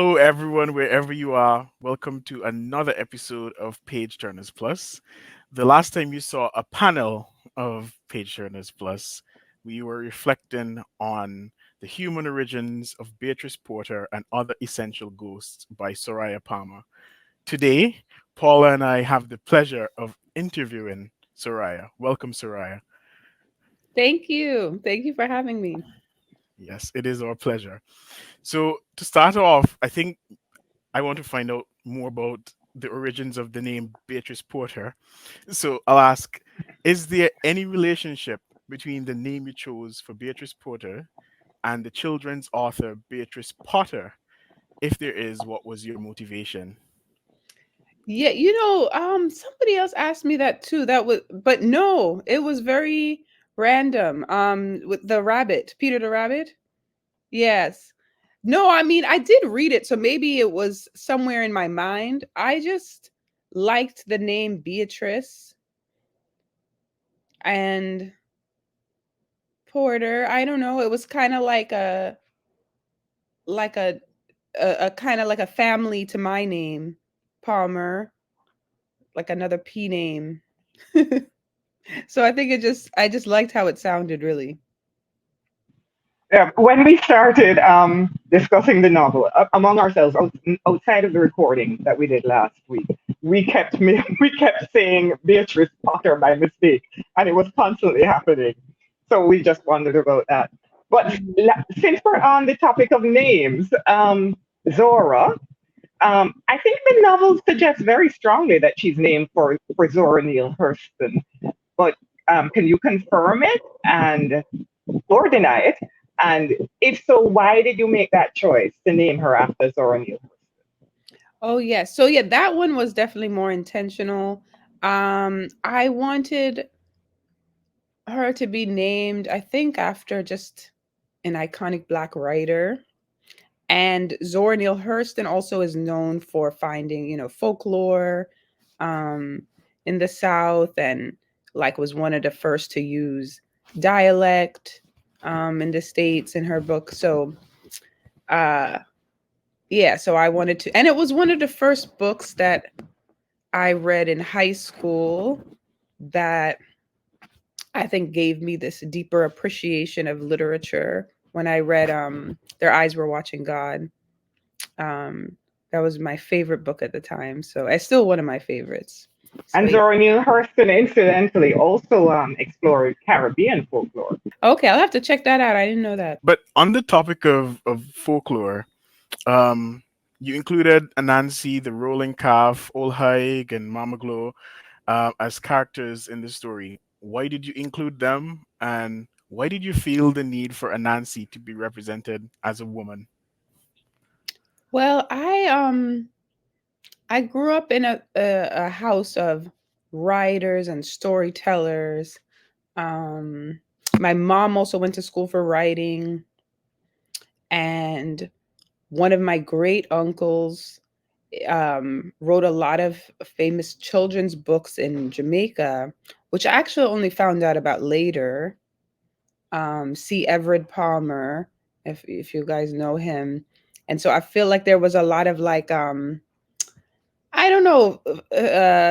Hello, everyone, wherever you are. Welcome to another episode of Page Turners Plus. The last time you saw a panel of Page Turners Plus, we were reflecting on the human origins of Beatrice Porter and Other Essential Ghosts by Soraya Palmer. Today, Paula and I have the pleasure of interviewing Soraya. Welcome, Soraya. Thank you. Thank you for having me. Yes, it is our pleasure. So, to start off, I think I want to find out more about the origins of the name Beatrice Porter. So I'll ask, is there any relationship between the name you chose for Beatrice Porter and the children's author Beatrice Potter? If there is, what was your motivation? Yeah, somebody else asked me that too. But no, it was very random. With the rabbit, Peter the Rabbit. Yes. No, I mean, I did read it, so maybe it was somewhere in my mind. I just liked the name Beatrice and Porter. I don't know. It was kind of like a kind of like a family to my name, Palmer, like another P name. So I think I just liked how it sounded really. Yeah, when we started discussing the novel among ourselves outside of the recording that we did last week, we kept saying Beatrice Potter by mistake, and it was constantly happening. So we just wondered about that. But Mhm. since we're on the topic of names, Zora, I think the novel suggests very strongly that she's named for Zora Neale Hurston. But can you confirm it and or deny it? And if so, why did you make that choice to name her after Zora Neale? Oh yeah. So yeah, that one was definitely more intentional. I wanted her to be named, I think, after just an iconic black writer. And Zora Neale Hurston also is known for finding, folklore um, in the South, and like was one of the first to use dialect in the States in her book. So uh, yeah, so I wanted to, and it was one of the first books that I read in high school that I think gave me this deeper appreciation of literature when I read Their Eyes Were Watching God. Um, that was my favorite book at the time, so it's still one of my favorites. So And yeah. Zora Neale Hurston incidentally also explored Caribbean folklore. Okay, I'll have to check that out. I didn't know that. But on the topic of folklore, um, you included Anansi, the Rolling Calf, Old Haig, and Mama Glow as characters in the story. Why did you include them, and why did you feel the need for Anansi to be represented as a woman? Well, I grew up in a house of writers and storytellers. Um, my mom also went to school for writing, and one of my great uncles wrote a lot of famous children's books in Jamaica, which I actually only found out about later. C. Everett Palmer, if you guys know him, and so I feel like there was a lot of like I don't know,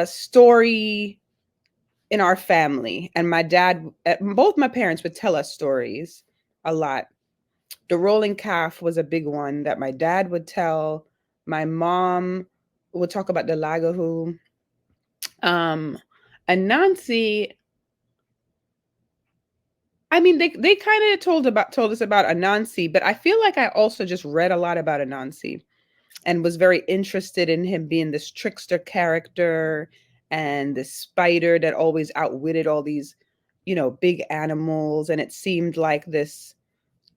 story in our family, and my dad, both my parents would tell us stories a lot. The rolling calf was a big one that my dad would tell. My mom would talk about the lagahu. Um, and Nancy, I mean, they kind of told us about Anansi, but I feel like I also just read a lot about Anansi and was very interested in him being this trickster character and the spider that always outwitted all these, big animals. And it seemed like this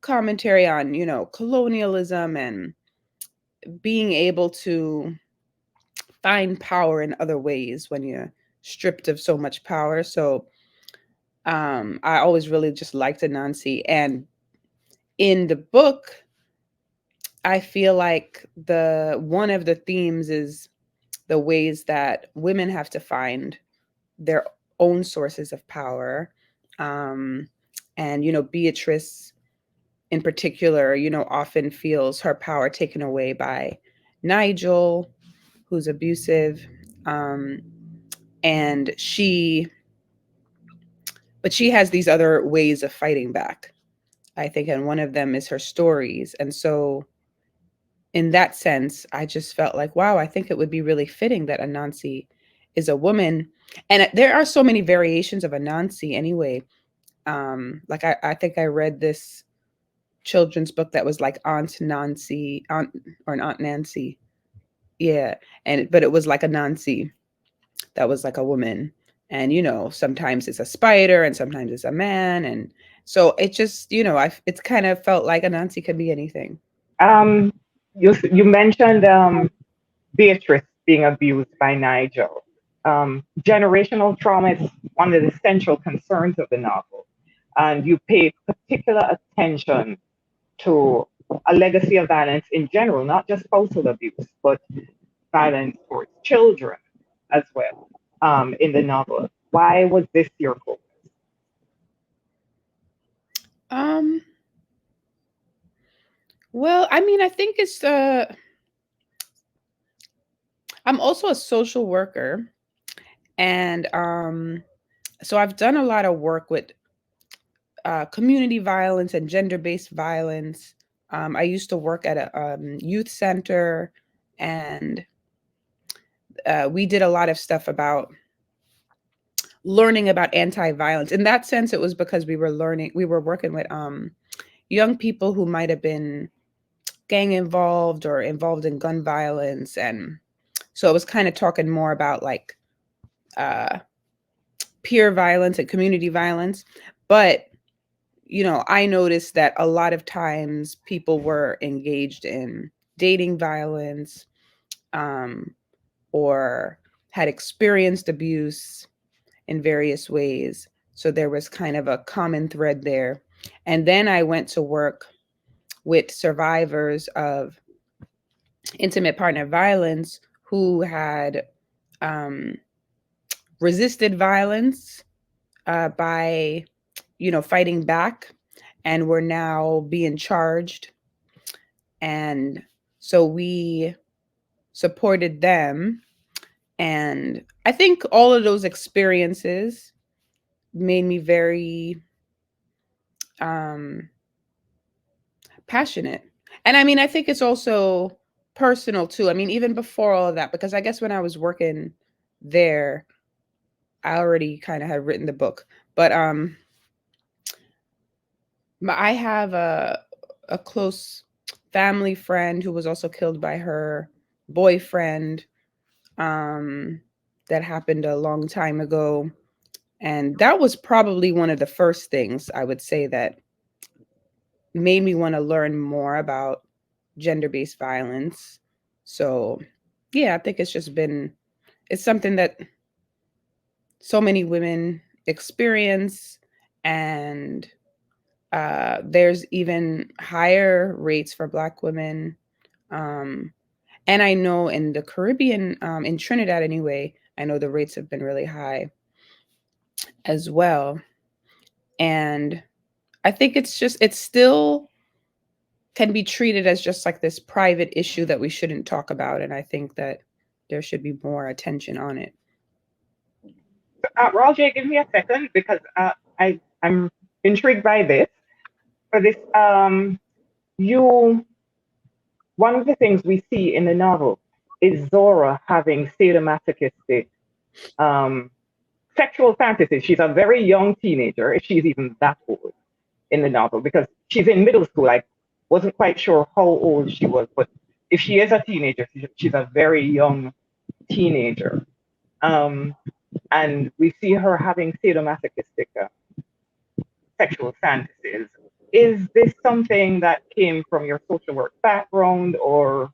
commentary on, colonialism and being able to find power in other ways when you're stripped of so much power. So I always really just liked Anansi. And in the book, I feel like the one of the themes is the ways that women have to find their own sources of power. Um, and Beatrice in particular, often feels her power taken away by Nigel, who's abusive. Um, and but she has these other ways of fighting back, I think. And one of them is her stories. And so, in that sense, I just felt like, wow, I think it would be really fitting that Anansi is a woman. And there are so many variations of Anansi anyway. Like I think I read this children's book that was like Aunt Nancy, or an Aunt Nancy. Yeah. But it was like a Nancy that was like a woman. And, sometimes it's a spider and sometimes it's a man. And so it just, it's kind of felt like Anansi could be anything. Um, you mentioned Beatrice being abused by Nigel. Generational trauma is one of the central concerns of the novel, and you pay particular attention to a legacy of violence in general, not just spousal abuse, but violence towards children as well in the novel. Why was this your focus? Um, well, I mean, I think I'm also a social worker, and so I've done a lot of work with community violence and gender-based violence. I used to work at a youth center, and we did a lot of stuff about learning about anti-violence. In that sense, it was because we were working with young people who might have been gang involved or involved in gun violence. And so it was kind of talking more about like uh, peer violence and community violence. But, I noticed that a lot of times people were engaged in dating violence, um, or had experienced abuse in various ways. So there was kind of a common thread there. And then I went to work with survivors of intimate partner violence who had um, resisted violence by, fighting back, and were now being charged. And so we supported them. And I think all of those experiences made me very um, passionate. And I mean, I think it's also personal too. I mean, even before all of that, because I guess when I was working there, I already kind of had written the book. But I have a close family friend who was also killed by her boyfriend. Um, that happened a long time ago, and that was probably one of the first things I would say that made me want to learn more about gender-based violence. So, yeah, I think it's something that so many women experience, and there's even higher rates for Black women. Um, and I know in the Caribbean, in Trinidad anyway, I know the rates have been really high as well. And I think it's still can be treated as just like this private issue that we shouldn't talk about. And I think that there should be more attention on it. Roger, give me a second because I'm intrigued by this. For this, you one of the things we see in the novel is Zora having sadomasochistic um, sexual fantasies. She's a very young teenager, if she's even that old in the novel, because she's in middle school. I wasn't quite sure how old she was, but if she is a teenager, she's a very young teenager. Um, and we see her having sadomasochistic sexual fantasies. Is this something that came from your social work background, or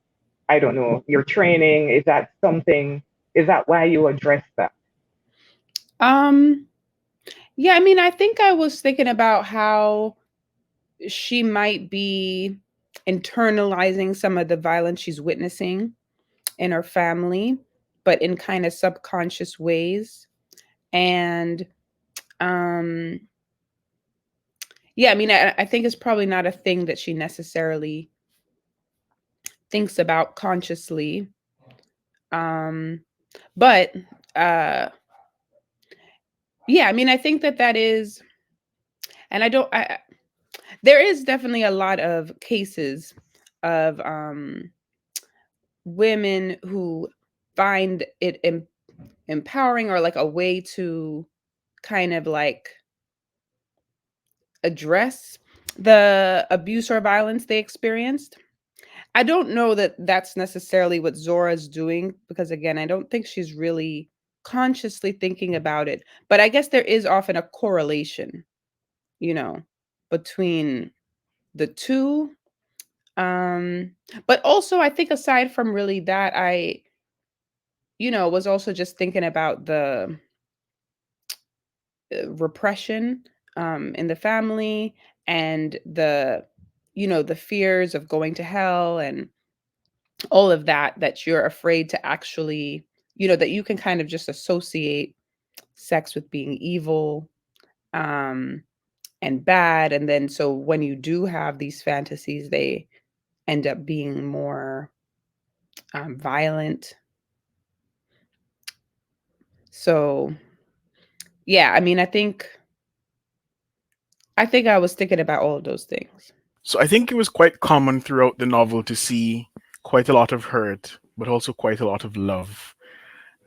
I don't know, your training? Is that something? Is that why you address that? Um, yeah, I mean, I think I was thinking about how she might be internalizing some of the violence she's witnessing in her family, but in kind of subconscious ways. And um yeah, I mean, I think it's probably not a thing that she necessarily thinks about consciously. Um, but uh, yeah, I mean, I think that that is, and I don't, there is definitely a lot of cases of women who find it empowering or like a way to kind of like address the abuse or violence they experienced. I don't know that that's necessarily what Zora's doing because, again, I don't think she's really consciously thinking about it. But I guess there is often a correlation, you know, between the two. Um, but also, I think aside from really that, was also just thinking about the repression in the family and the fears of going to hell and all of that, that you're afraid to actually, that you can kind of just associate sex with being evil um and bad, and then so when you do have these fantasies, they end up being more violent. So yeah, I mean, I think I was thinking about all of those things. So I think it was quite common throughout the novel to see quite a lot of hurt, but also quite a lot of love.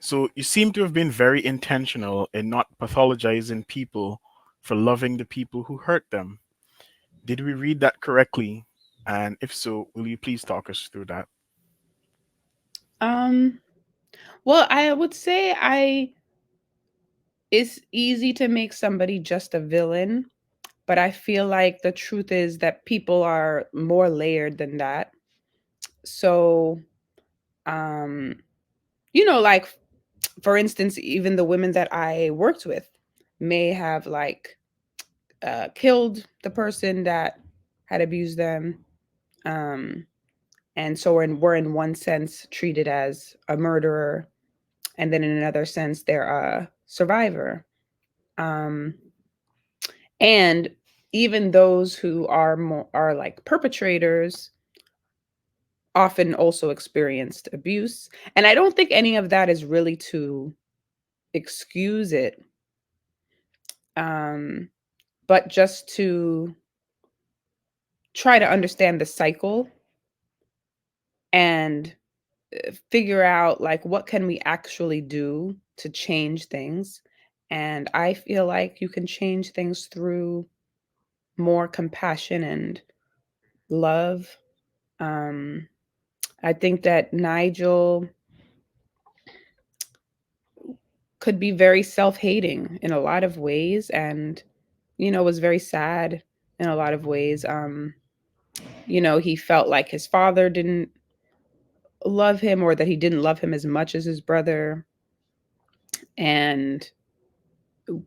So you seem to have been very intentional in not pathologizing people for loving the people who hurt them. Did we read that correctly? And if so, will you please talk us through that? um well, I would say I it's easy to make somebody just a villain, but I feel like the truth is that people are more layered than that. So, um, like for instance, even the women that I worked with may have like killed the person that had abused them. Um, and so we're in one sense treated as a murderer, and then in another sense they're a survivor. Um, and even those who are more are like perpetrators often also experienced abuse. And I don't think any of that is really to excuse it, um, but just to try to understand the cycle and figure out like what can we actually do to change things. And I feel like you can change things through more compassion and love. Um, I think that Nigel could be very self-hating in a lot of ways, and was very sad in a lot of ways. He felt like his father didn't love him, or that he didn't love him as much as his brother, and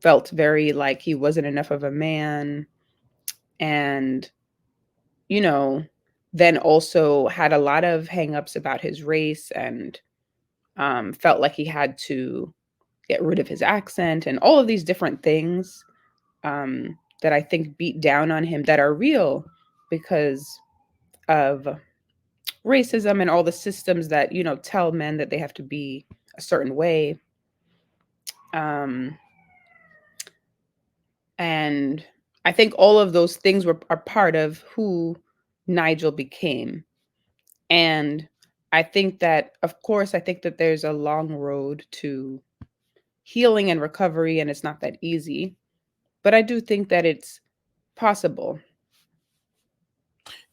felt very like he wasn't enough of a man. And you know then also had a lot of hangups about his race, and felt like he had to get rid of his accent and all of these different things that I think beat down on him, that are real because of racism and all the systems that tell men that they have to be a certain way. um and I think all of those things are part of who Nigel became. And I think that, of course, I think that there's a long road to healing and recovery, and it's not that easy, but I do think that it's possible.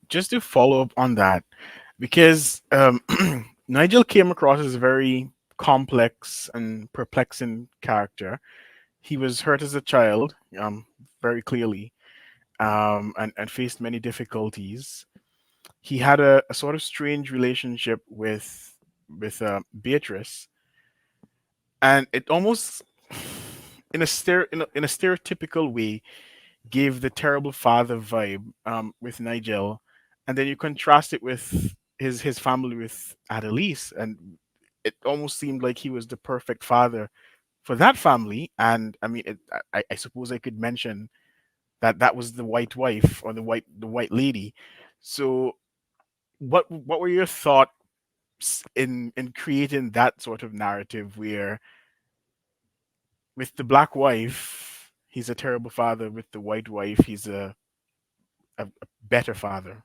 Just to follow up on that, because Nigel came across as a very complex and perplexing character. He was hurt as a child, very clearly, and faced many difficulties. He had a sort of strange relationship with Beatrice, and it almost, in a stereotypical way, gave the terrible father vibe with Nigel, and then you contrast it with his family with Adelise, and it almost seemed like he was the perfect father for that family. And I mean, I suppose I could mention that was the white wife or the white lady. So what were your thoughts in creating that sort of narrative where with the black wife he's a terrible father, with the white wife he's a better father?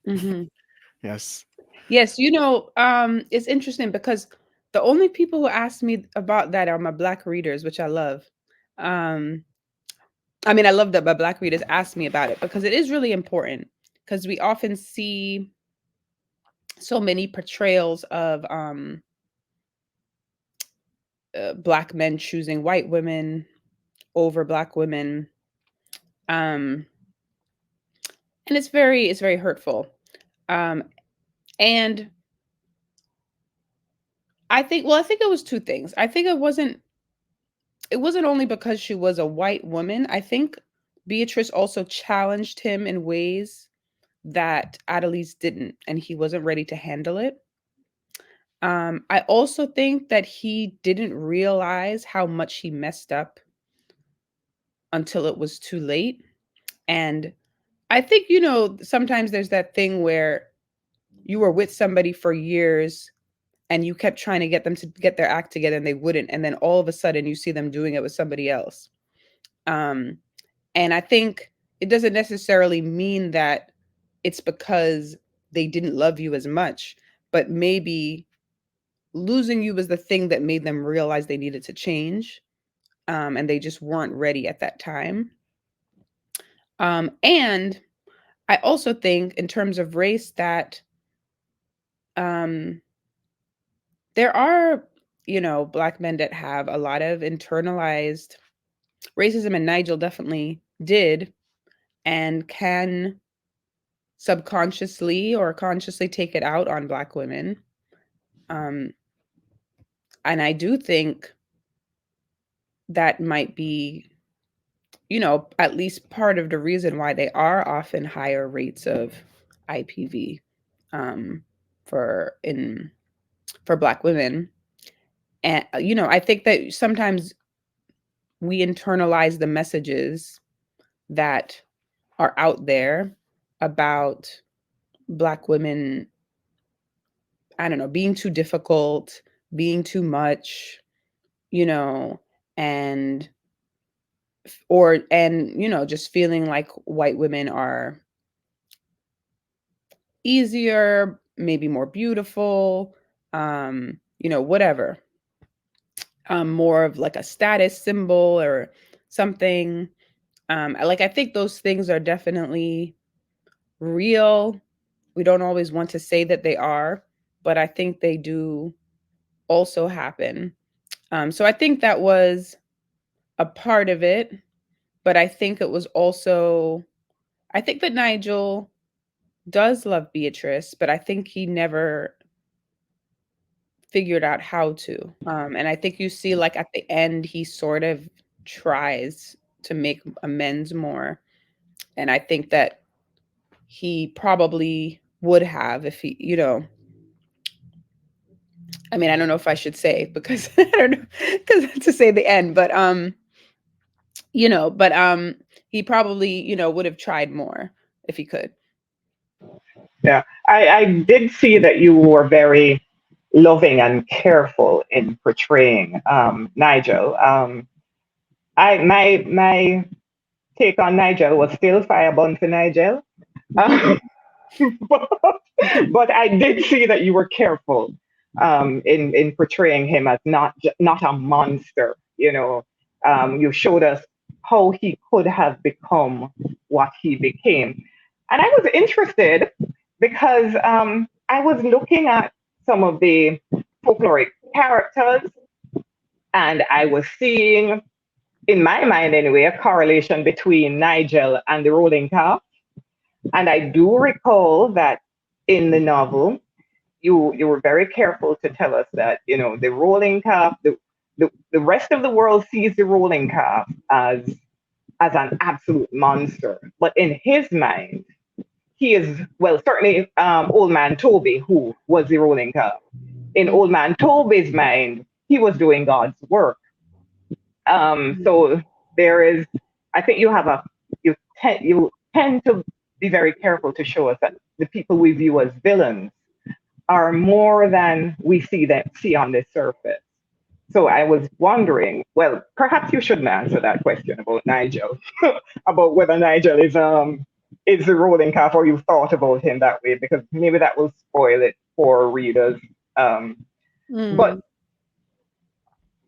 Hmm. Yes. Yes, it's interesting because the only people who ask me about that are my black readers, which I love. Um, I mean, I love that my black readers ask me about it because it is really important because we often see so many portrayals of black men choosing white women over black women, um, and it's very hurtful. Um, and I think it was two things. I think it wasn't only because she was a white woman. I think Beatrice also challenged him in ways that Adelise didn't, and he wasn't ready to handle it. I also think that he didn't realize how much he messed up until it was too late. And I think, sometimes there's that thing where you were with somebody for years and you kept trying to get them to get their act together and they wouldn't. And then all of a sudden you see them doing it with somebody else. Um, And I think it doesn't necessarily mean that it's because they didn't love you as much, but maybe losing you was the thing that made them realize they needed to change. And they just weren't ready at that time. And I also think, in terms of race, that um, there are, Black men that have a lot of internalized racism, and Nigel definitely did and can subconsciously or consciously take it out on Black women. Um, and I do think that might be, at least part of the reason why they are often higher rates of IPV, um, for in for Black women. And I think that sometimes we internalize the messages that are out there about Black women, I don't know, being too difficult, being too much, you know, and just feeling like white women are easier, maybe more beautiful, whatever. More of like a status symbol or something. Like I think those things are definitely real. We don't always want to say that they are, but I think they do also happen. So I think that was a part of it, but I think it was also, I think that Nigel does love Beatrice, but I think he never figured out how to. And I think you see, like, at the end, he sort of tries to make amends more. And I think that he probably would have if he, I mean, I don't know if I should say because I don't know, because to say the end, but he probably, would have tried more if he could. Yeah, I did see that you were very loving and careful in portraying Nigel. My take on Nigel was still fireborn for Nigel. Um, but, but I did see that you were careful in portraying him as not a monster. You showed us how he could have become what he became, and I was interested because I was looking at some of the folkloric characters, and I was seeing, in my mind anyway, a correlation between Nigel and the rolling calf. And I do recall that in the novel, you were very careful to tell us that, the rolling calf, the rest of the world sees the rolling calf as an absolute monster. But in his mind, he is, well, certainly old man Toby, who was the rolling calf. In old man Toby's mind, he was doing God's work. So there is, I think you have you tend to be very careful to show us that the people we view as villains are more than we see on the surface. So I was wondering, well, perhaps you shouldn't answer that question about Nigel, about whether Nigel is the ruling calf, or you thought about him that way, because maybe that will spoil it for readers. Um, but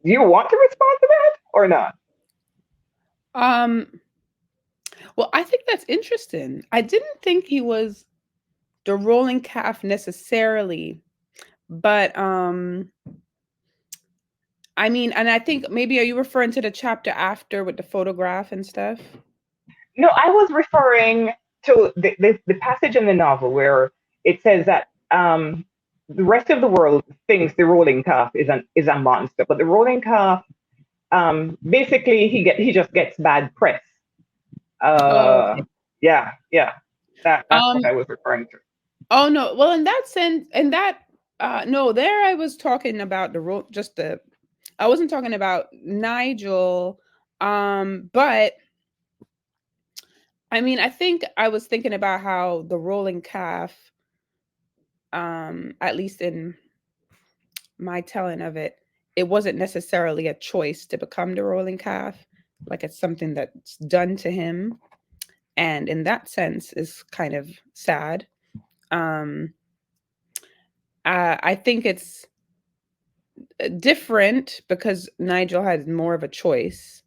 do you want to respond to that or not? Um, well, I think that's interesting. I didn't think he was the rolling calf necessarily, but I mean, and I think maybe, are you referring to the chapter after with the photograph and stuff? No, I was referring to the passage in the novel where it says that the rest of the world thinks the rolling calf is a monster, but the rolling calf, basically he just gets bad press. Oh, Uh, okay. yeah, that's what Um, I was referring to. oh no. Well, in that sense, in that no, there I was talking about the role, just the I wasn't talking about Nigel. But I mean, I think I was thinking about how the rolling calf, at least in my telling of it, it wasn't necessarily a choice to become the rolling calf. Like it's something that's done to him. And in that sense is kind of sad. Um, I think it's different because Nigel had more of a choice,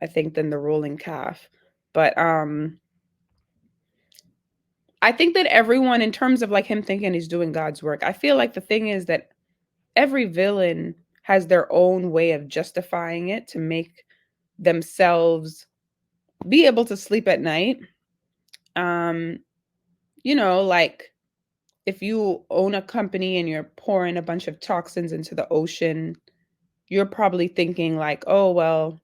I think, than the rolling calf. But I think that everyone, in terms of like him thinking he's doing God's work, I feel like the thing is that every villain has their own way of justifying it to make themselves be able to sleep at night. Um, like if you own a company and you're pouring a bunch of toxins into the ocean, you're probably thinking like, oh, well,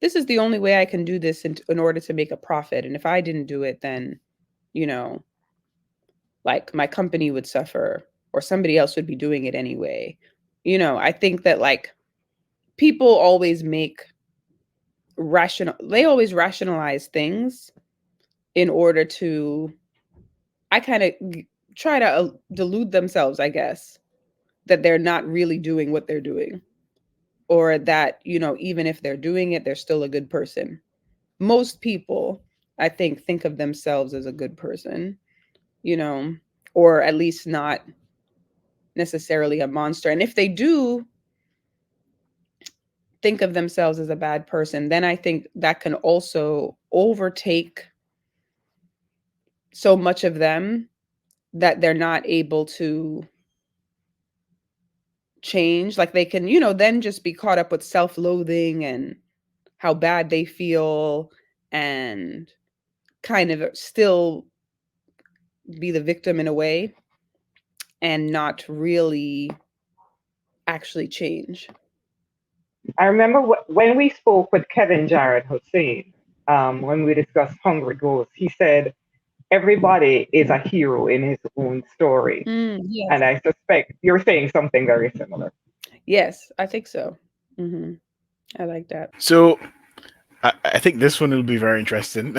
this is the only way I can do this in order to make a profit. And if I didn't do it, then, you know, like my company would suffer or somebody else would be doing it anyway. I think that like people always they always rationalize things in order to, I kind of try to delude themselves, I guess, that they're not really doing what they're doing, or that, even if they're doing it, they're still a good person. Most people, I think of themselves as a good person, you know, or at least not necessarily a monster. And if they do think of themselves as a bad person, then I think that can also overtake so much of them that they're not able to change. Like they can, then just be caught up with self-loathing and how bad they feel, and kind of still be the victim in a way and not really actually change. I remember when we spoke with Kevin Jared Hussein, when we discussed Hungry Ghost, he said everybody is a hero in his own story. Yes. And I suspect you're saying something very similar. Yes, I think so. I like that. So I think this one will be very interesting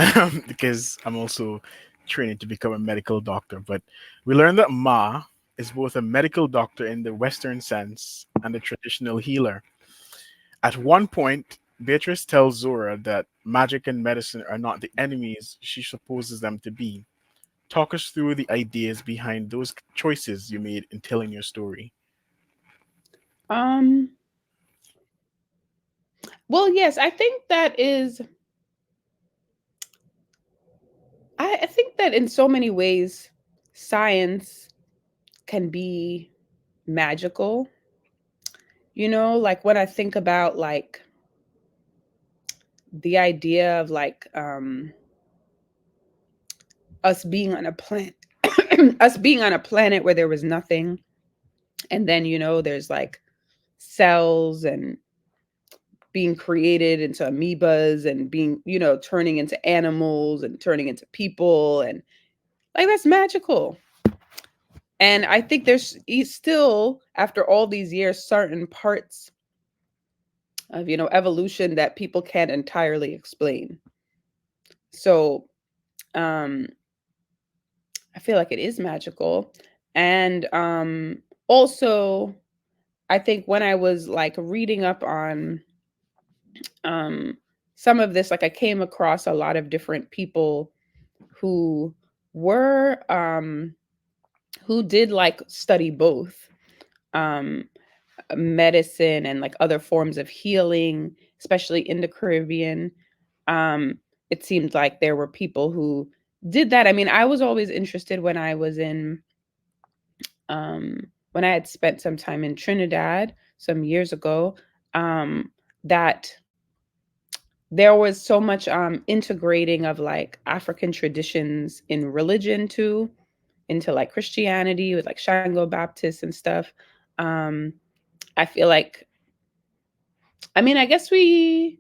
because I'm also training to become a medical doctor. But we learned that Ma is both a medical doctor in the Western sense and a traditional healer. At one point, Beatrice tells Zora that magic and medicine are not the enemies she supposes them to be. Talk us through the ideas behind those choices you made in telling your story. Um, well, yes, I think that is, I think that in so many ways, science can be magical. Like when I think about like the idea of like us being on a planet us being on a planet where there was nothing, and then there's like cells and being created into amoebas and being turning into animals and turning into people, and like that's magical. And I think there's still, after all these years, certain parts of evolution that people can't entirely explain. So um I feel like it is magical. And also I think when I was like reading up on um some of this, like I came across a lot of different people who were who did like study both um medicine and like other forms of healing, especially in the Caribbean. um it seemed like there were people who did that. I mean, I was always interested when I was in when I had spent some time in Trinidad some years ago, um, that there was so much integrating of like African traditions in religion too, into like Christianity with like Shango Baptists and stuff. Um, I feel like, I mean, I guess we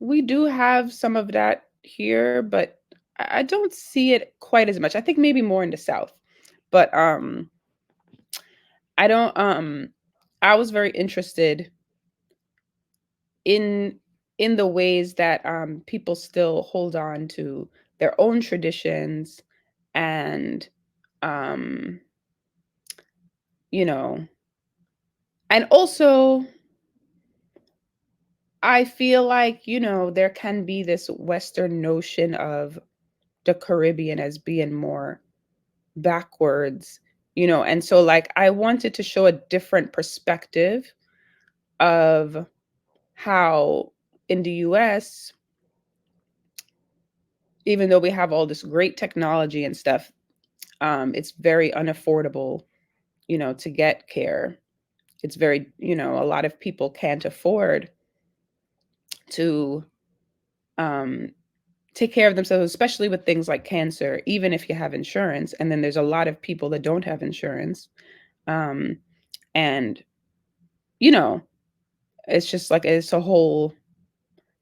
do have some of that here, but I don't see it quite as much. I think maybe more in the South, but I don't. I was very interested in in the ways that people still hold on to their own traditions, and um, you know, and also I feel like, there can be this Western notion of the Caribbean as being more backwards, and so like I wanted to show a different perspective of how in the US, even though we have all this great technology and stuff, it's very unaffordable, to get care. It's very, a lot of people can't afford to um, take care of themselves, especially with things like cancer, even if you have insurance. And then there's a lot of people that don't have insurance. Um, and, you know, it's just like it's a whole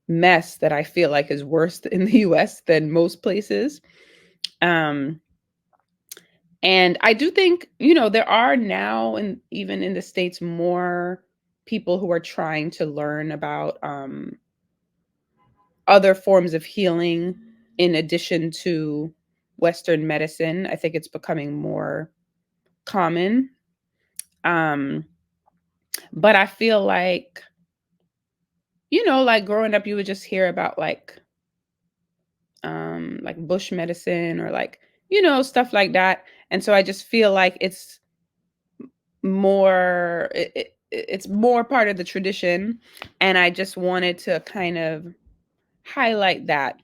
mess that I feel like is worse in the US than most places. Um, And I do think, there are now, and even in the States, more people who are trying to learn about other forms of healing in addition to Western medicine. I think it's becoming more common. Um, but I feel like, like growing up, you would just hear about like bush medicine or like, stuff like that. And so I just feel like it's more part of the tradition, and I just wanted to kind of highlight that,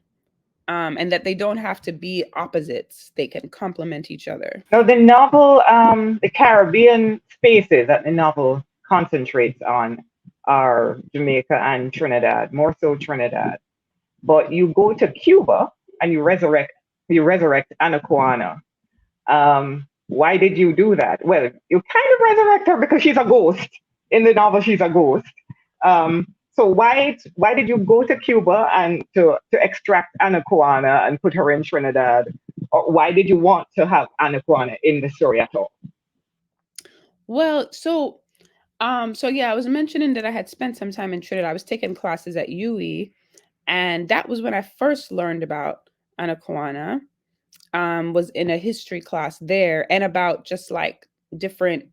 and that they don't have to be opposites, they can complement each other. Now, the novel, the Caribbean spaces that the novel concentrates on are Jamaica and Trinidad, more so Trinidad. But you go to Cuba and you resurrect Anaquana. Why did you do that? Well, you kind of resurrect her because she's a ghost. In the novel, she's a ghost. So why did you go to Cuba and to extract Anaquana and put her in Trinidad? Or why did you want to have Anaquana in the story at all? Well, so yeah, I was mentioning that I had spent some time in Trinidad. I was taking classes at UE, and that was when I first learned about Anaquana. Was in a history class there, and about just like different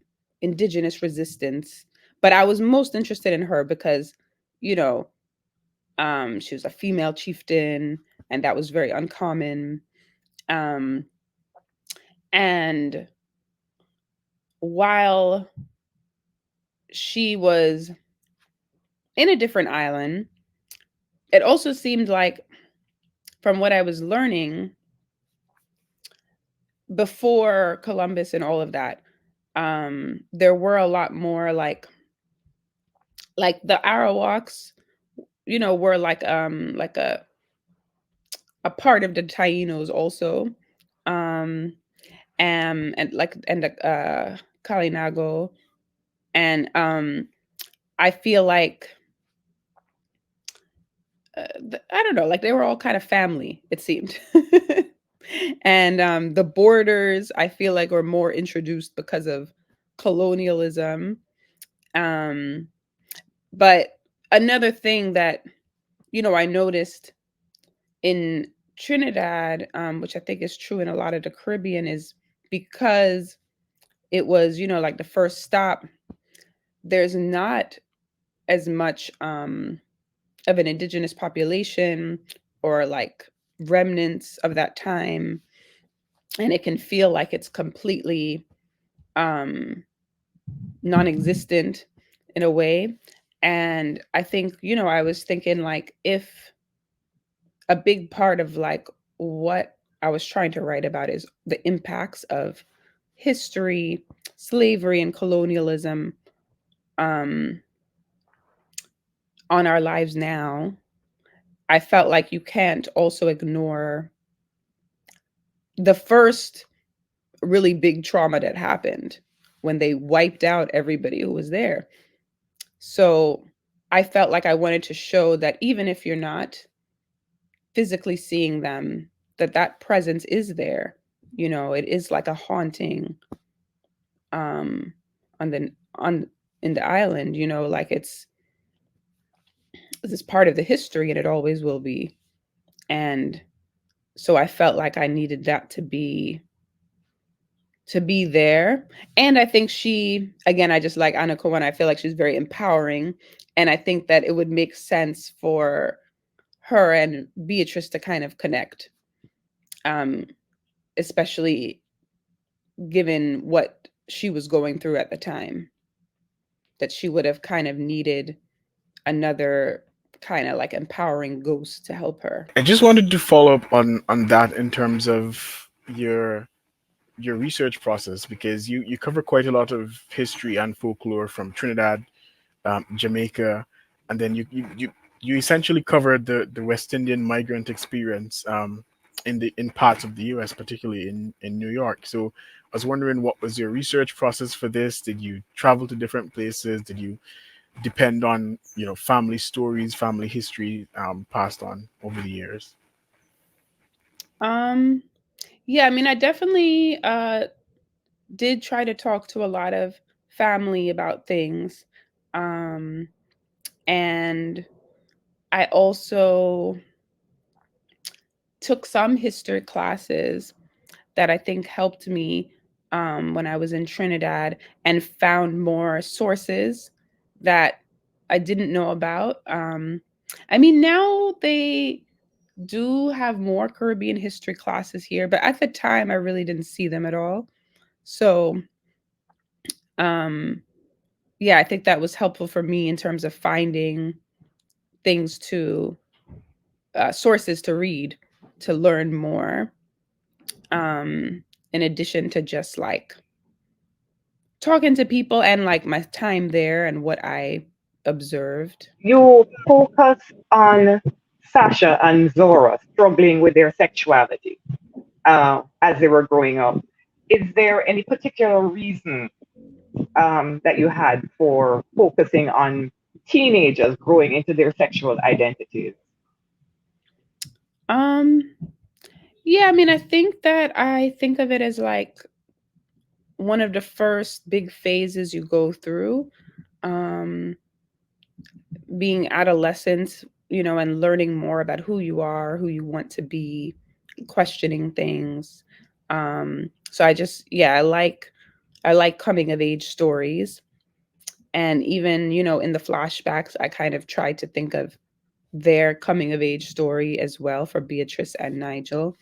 indigenous resistance. But I was most interested in her because, you know, she was a female chieftain, and that was very uncommon. Um, and while she was in a different island, it also seemed like, from what I was learning before Columbus and all of that, there were a lot more like the Arawaks, were like a part of the Tainos also. Um and the Kalinago. And I feel like I don't know, like they were all kind of family, it seemed. And the borders, I feel like, were more introduced because of colonialism. Um but another thing that I noticed in Trinidad, which I think is true in a lot of the Caribbean, is because it was, like the first stop, there's not as much of an indigenous population or like remnants of that time. And it can feel like it's completely um, non existent in a way. And I think, I was thinking like if a big part of like what I was trying to write about is the impacts of history, slavery, and colonialism um, on our lives now. I felt like you can't also ignore the first really big trauma that happened when they wiped out everybody who was there. So I felt like I wanted to show that even if you're not physically seeing them, that presence is there. It is like a haunting um on the on in the island, like it's part of the history and it always will be. And so I felt like I needed that to be there. And I think she, again, I just like Anna Kawana. I feel like she's very empowering. And I think that it would make sense for her and Beatrice to kind of connect, um, especially given what she was going through at the time, that she would have kind of needed another kind of like empowering ghost to help her. I just wanted to follow up on that in terms of your research process, because you cover quite a lot of history and folklore from Trinidad, Jamaica, and then you essentially covered the West Indian migrant experience in parts of the U.S., particularly in New York. So I was wondering, what was your research process for this? Did you travel to different places? Did you depend on family stories, family history passed on over the years? Um, yeah, I mean, I definitely did try to talk to a lot of family about things. Um, and I also took some history classes that I think helped me when I was in Trinidad, and found more sources that I didn't know about. I mean, now they do have more Caribbean history classes here, but at the time I really didn't see them at all. So, um, yeah, I think that was helpful for me in terms of finding things to sources to read to learn more. In addition to just like talking to people and like my time there and what I observed. You focus on Sasha and Zora struggling with their sexuality as they were growing up. Is there any particular reason that you had for focusing on teenagers growing into their sexual identities? Um, yeah, I mean, I think that I think of it as like one of the first big phases you go through, um, being adolescent, and learning more about who you are, who you want to be, questioning things. So yeah, I like coming of age stories. And even, in the flashbacks, I kind of tried to think of their coming of age story as well for Beatrice and Nigel,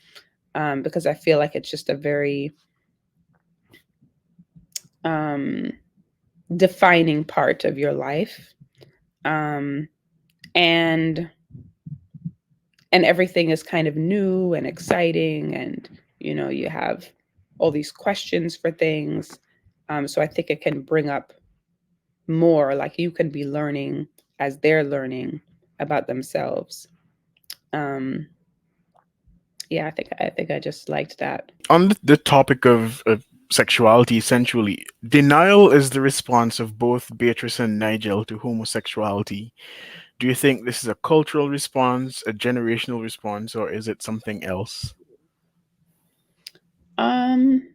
because I feel like it's just a very um, defining part of your life. Um, and everything is kind of new and exciting, and you have all these questions for things. So I think it can bring up more, like you can be learning as they're learning about themselves. um yeah, I think I just liked that. On the topic of sexuality, essentially, denial is the response of both Beatrice and Nigel to homosexuality. Do you think this is a cultural response, a generational response, or is it something else? um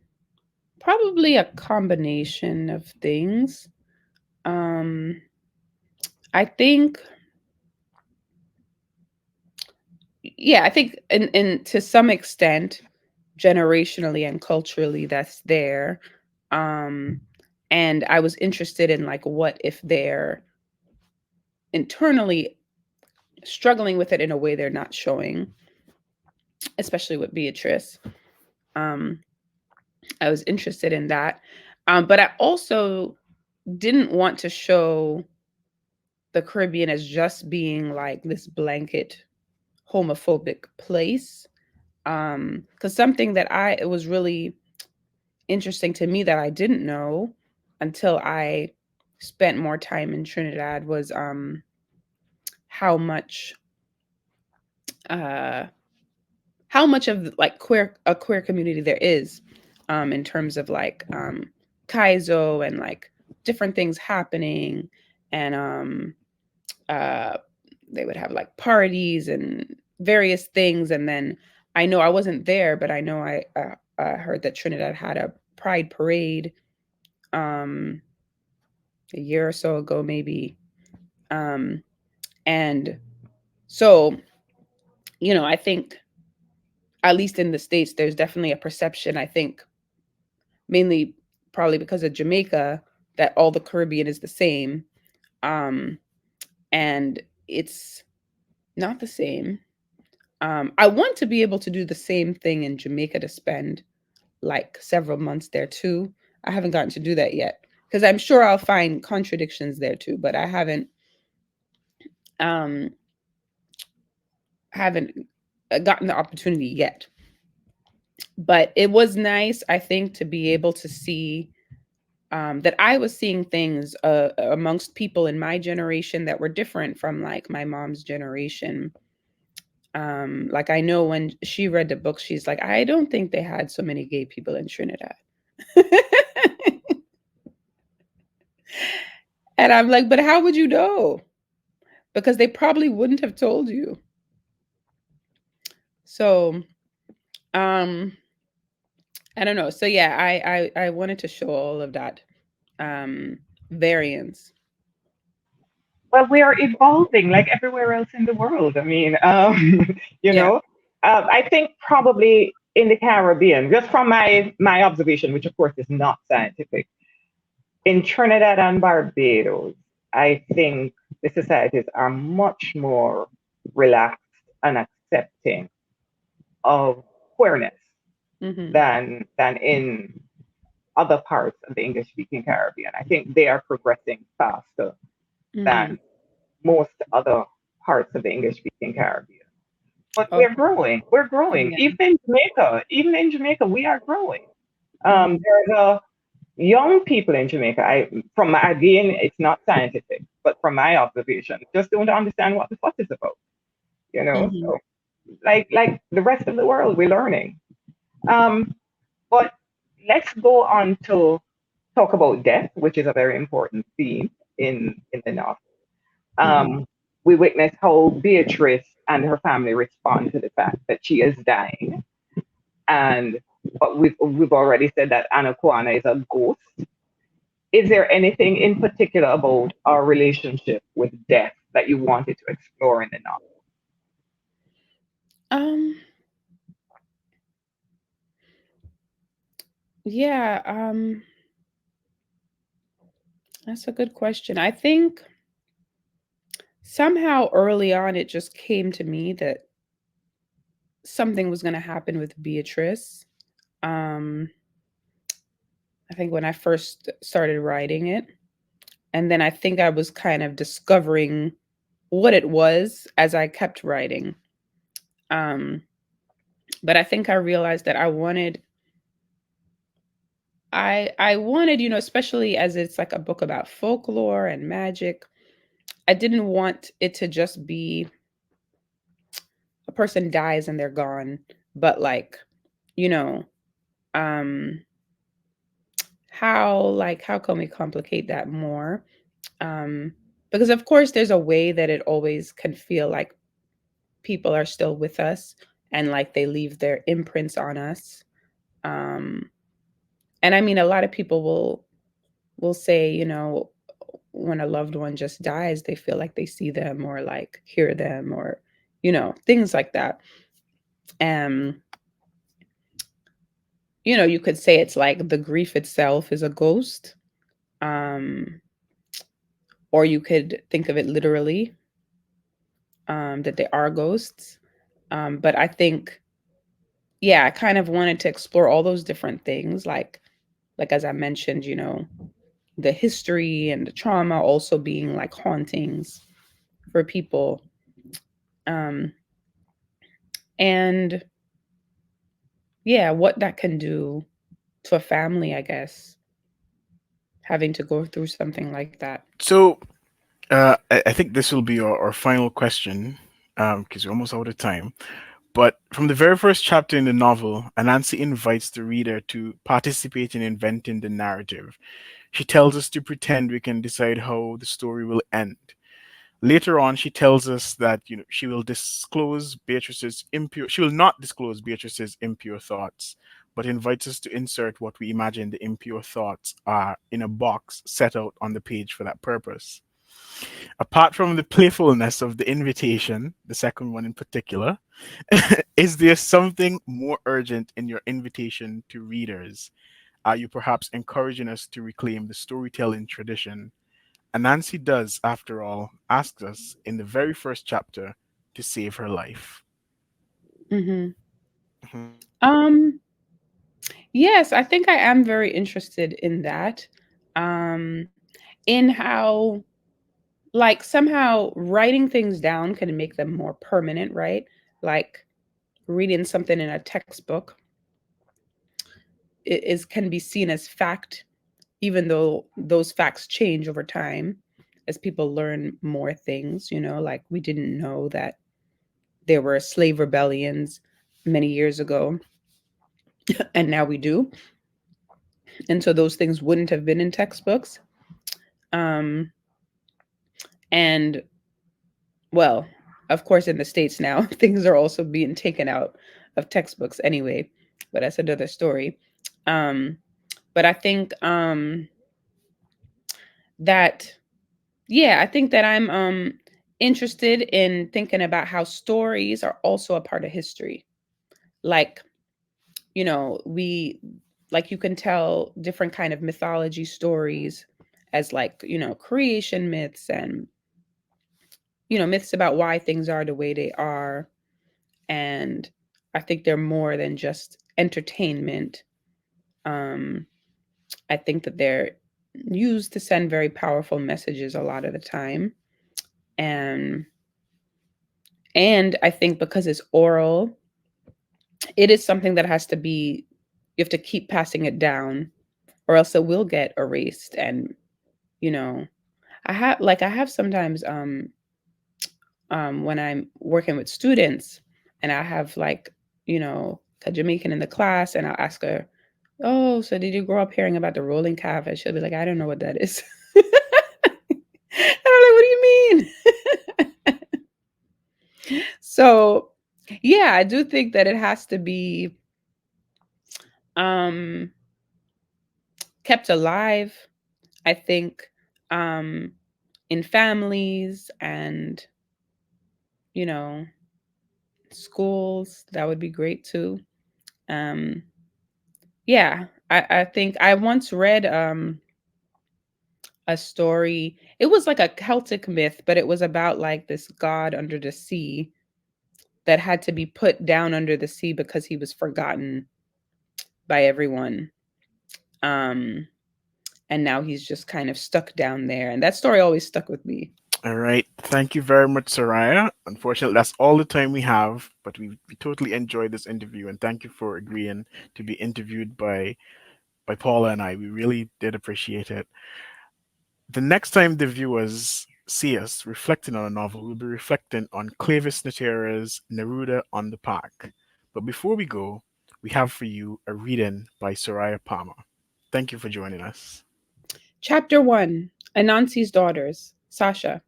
Probably a combination of things. um I think, yeah, I think in to some extent, generationally and culturally, that's there. Um, and I was interested in like what if they're internally struggling with it in a way they're not showing, especially with Beatrice. Um, I was interested in that. But I also didn't want to show the Caribbean as just being like this blanket homophobic place. Because something that it was really interesting to me that I didn't know until I spent more time in Trinidad was how much uh how much of like queer community there is in terms of like kaizo and like different things happening and uh they would have like parties and various things. And then I know I wasn't there, but I know I heard that Trinidad had a pride parade um a year or so ago maybe. um and so I think at least in the States there's definitely a perception, I think mainly probably because of Jamaica, that all the Caribbean is the same. Um, and it's not the same. I want to be able to do the same thing in Jamaica, to spend like several months there too. I haven't gotten to do that yet because I'm sure I'll find contradictions there too, but I um haven't gotten the opportunity yet. But it was nice, I think, to be able to see that I was seeing things amongst people in my generation that were different from like my mom's generation. Like I know when she read the book, she's like, I don't think they had so many gay people in Trinidad. And I'm like, but how would you know? Because they probably wouldn't have told you. So, um, I don't know. So yeah, I wanted to show all of that um variance. Well, we are evolving like everywhere else in the world. I mean, you Yeah. know, I think probably in the Caribbean, just from my observation, which of course is not scientific, in Trinidad and Barbados, I think the societies are much more relaxed and accepting of queerness Mm-hmm. than in other parts of the English speaking Caribbean. I think they are progressing faster Mm-hmm. than most other parts of the English speaking Caribbean. But we're Okay. growing. We're growing. Yeah. Even in Jamaica, we are growing. Mm-hmm. There's a young people in Jamaica. Again, it's not scientific, but from my observation, just don't understand what the fuss is about. Mm-hmm. So like the rest of the world, we're learning. Um, but let's go on to talk about death, which is a very important theme in the novel. Mm-hmm. Um, we witness how Beatrice and her family respond to the fact that she is dying, and but we've already said that Anaquana is a ghost. Is there anything in particular about our relationship with death that you wanted to explore in the novel? Um, yeah, that's a good question. I think somehow early on it just came to me that something was going to happen with Beatrice. Um, I think when I first started writing it, and then I think I was kind of discovering what it was as I kept writing. Um, but I think I realized that I wanted, especially as it's like a book about folklore and magic, I didn't want it to just be a person dies and they're gone, but like, you know, um how can we complicate that more? Um because of course there's a way that it always can feel like people are still with us and like they leave their imprints on us. Um and I mean a lot of people will say, when a loved one just dies, they feel like they see them or like hear them or things like that. Um, you could say it's like the grief itself is a ghost. Um, or you could think of it literally, that they are ghosts. But I think, yeah, I kind of wanted to explore all those different things, like as I mentioned, the history and the trauma also being like hauntings for people. Um, and yeah, what that can do to a family, I guess, having to go through something like that. So I think this will be our final question because we're almost out of time. But from the very first chapter in the novel, Anansi invites the reader to participate in inventing the narrative. She tells us to pretend we can decide how the story will end. Later on, she tells us that she will not disclose Beatrice's impure thoughts, but invites us to insert what we imagine the impure thoughts are in a box set out on the page for that purpose. Apart from the playfulness of the invitation, the second one in particular, is there something more urgent in your invitation to readers? Are you perhaps encouraging us to reclaim the storytelling tradition? And Nancy does, after all, ask us in the very first chapter to save her life. Hmm. Mhm. Um, yes, I think I am very interested in that. Um, in how, like, somehow writing things down can make them more permanent, right? Like reading something in a textbook can be seen as fact, even though those facts change over time as people learn more things. Like we didn't know that there were slave rebellions many years ago, and now we do. And so those things wouldn't have been in textbooks. Um, and well, of course, in the States now, things are also being taken out of textbooks anyway, but that's another story. Um, but I think that, yeah, I think that I'm interested in thinking about how stories are also a part of history. Like, we, like, you can tell different kind of mythology stories as, like, creation myths, and myths about why things are the way they are. And I think they're more than just entertainment. um I think that they're used to send very powerful messages a lot of the time. And and I think because it's oral, it is something that has to be, you have to keep passing it down, or else it will get erased. And you know I have sometimes, when I'm working with students, and I have, like, a Jamaican in the class, and I'll ask her, "Oh, so did you grow up hearing about the rolling calf?" And she'll be like, "I don't know what that is." And I'm like, "What do you mean?" So, yeah, I do think that it has to be um kept alive. I think, um in families and, you know, schools, that would be great too. Um yeah, I think I once read a story. It was like a Celtic myth, but it was about like this god under the sea that had to be put down under the sea because he was forgotten by everyone. Um, and now he's just kind of stuck down there. And that story always stuck with me. All right. Thank you very much, Soraya. Unfortunately, that's all the time we have, but we totally enjoyed this interview, and thank you for agreeing to be interviewed by Paula and I. We really did appreciate it. The next time the viewers see us reflecting on a novel, we'll be reflecting on Clavis Natera's Neruda on the Park. But before we go, we have for you a reading by Soraya Palmer. Thank you for joining us. Chapter 1, Anansi's Daughters, Sasha.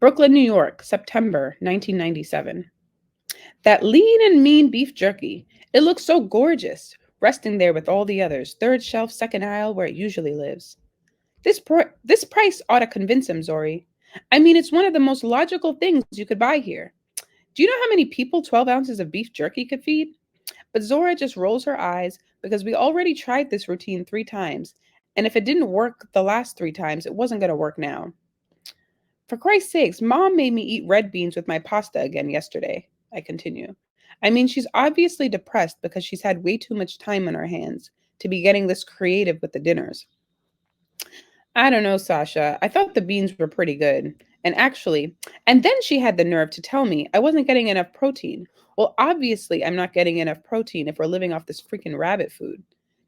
Brooklyn, New York, September 1997. That lean and mean beef jerky. It looks so gorgeous, resting there with all the others, third shelf, second aisle, where it usually lives. This price ought to convince him, Zori. I mean, it's one of the most logical things you could buy here. Do you know how many people 12 ounces of beef jerky could feed? But Zora just rolls her eyes because we already tried this routine 3 times, and if it didn't work the last 3 times, it wasn't going to work now. For Christ's sakes, Mom made me eat red beans with my pasta again yesterday, I continue. I mean, she's obviously depressed because she's had way too much time on her hands to be getting this creative with the dinners. I don't know, Sasha. I thought the beans were pretty good. And then she had the nerve to tell me I wasn't getting enough protein. Well, obviously, I'm not getting enough protein if we're living off this freaking rabbit food.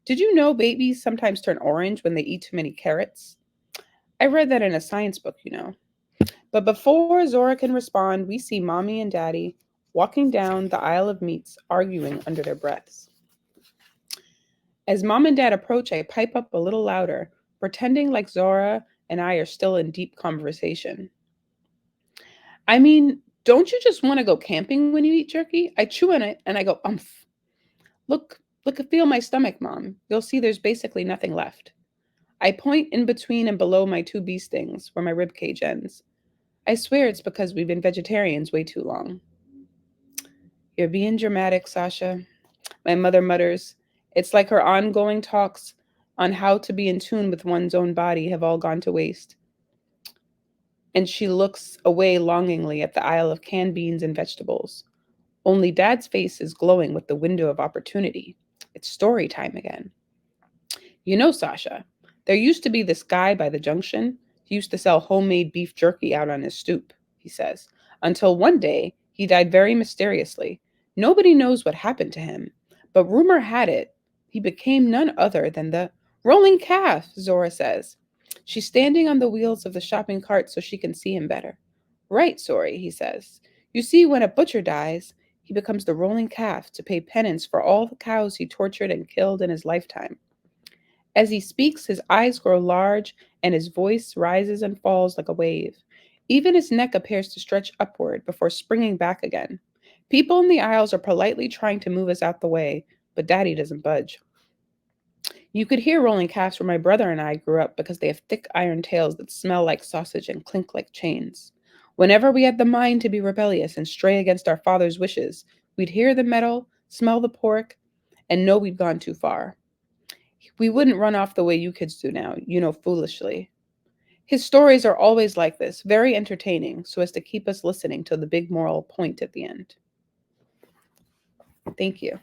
Did you know babies sometimes turn orange when they eat too many carrots? I read that in a science book. But before Zora can respond, we see Mommy and Daddy walking down the aisle of meats, arguing under their breaths. As Mom and Dad approach, I pipe up a little louder, pretending like Zora and I are still in deep conversation. I mean, don't you just want to go camping when you eat jerky? I chew on it and I go, umph. Look, feel my stomach, Mom. You'll see there's basically nothing left. I point in between and below my 2 bee stings, where my rib cage ends. I swear it's because we've been vegetarians way too long. You're being dramatic, Sasha, my mother mutters. It's like her ongoing talks on how to be in tune with one's own body have all gone to waste. And she looks away longingly at the aisle of canned beans and vegetables. Only Dad's face is glowing with the window of opportunity. It's story time again. You know, Sasha, there used to be this guy by the junction. He used to sell homemade beef jerky out on his stoop, he says, until one day he died very mysteriously. Nobody knows what happened to him, but rumor had it he became none other than the rolling calf, Zora says. She's standing on the wheels of the shopping cart so she can see him better. Right, Sori, he says. You see, when a butcher dies, he becomes the rolling calf to pay penance for all the cows he tortured and killed in his lifetime. As he speaks, his eyes grow large and his voice rises and falls like a wave. Even his neck appears to stretch upward before springing back again. People in the aisles are politely trying to move us out the way, but Daddy doesn't budge. You could hear rolling calves where my brother and I grew up because they have thick iron tails that smell like sausage and clink like chains. Whenever we had the mind to be rebellious and stray against our father's wishes, we'd hear the metal, smell the pork, and know we'd gone too far. We wouldn't run off the way you kids do now, foolishly. His stories are always like this, very entertaining, so as to keep us listening till the big moral point at the end. Thank you.